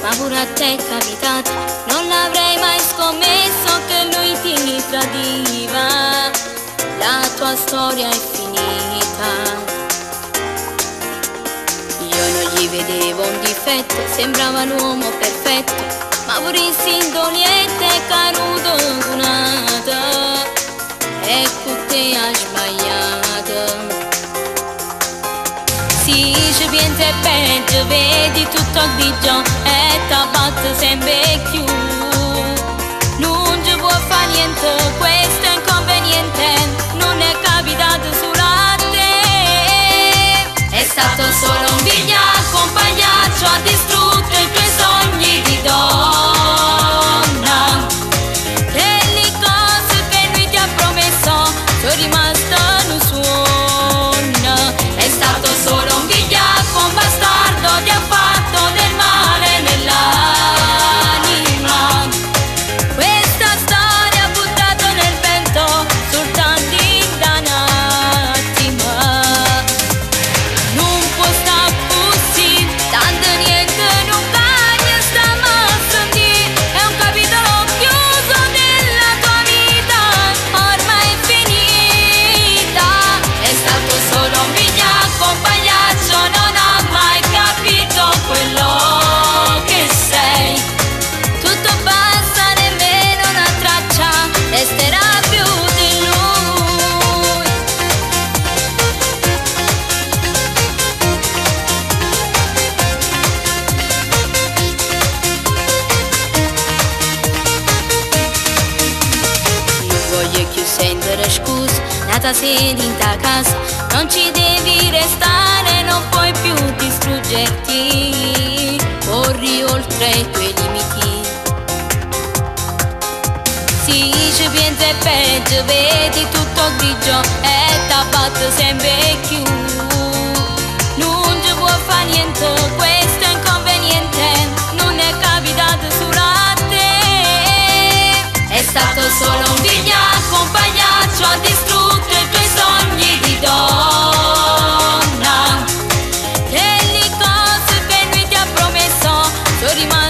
ma pure a te è capitato. Non l'avrei mai scommesso che lui ti tradiva. La tua storia è finita. Io non gli vedevo un difetto, sembrava l'uomo perfetto, ma pure in sindoliette è caduto donata. E tu te hai sbagliato. Si ci pensa è peggio, vedi tutto grigio e t'abbatte sempre più. Non ci può fare niente, questo è inconveniente, non è capitato solo a te. È stato solo un vigliacco, un pagliaccio, ha distrutto i tuoi sogni di donna. E le cose che lui ti ha promesso sono rimaste un suono. È stato solo un vigliacco, un bastardo, ti ha fatto del male nell'anima. Questa storia ha buttato nel vento soltanto in attimo. Non può sta così, tanto niente non cambia, sta a sentire. È un capitolo chiuso della tua vita, ormai è finita. È stato solo un vigliacco, un pagliaccio, non ha mai capito quello che sei. Tutto basta, nemmeno una traccia resterà più di lui. Non voglio più sentire scuse, nata sedi in ta casa, non ci devi restare, non puoi più distruggerti, corri oltre i tuoi limiti. Si ci pensa è peggio, vedi tutto grigio e t'abbatte sempre più. Non ci può fare niente, questo è inconveniente, non è capitato solo a te. È stato solo un vigliacco, un pagliaccio, ha distrutto i tuoi sogni di donna. E le cose che lui ti ha promesso sono rimaste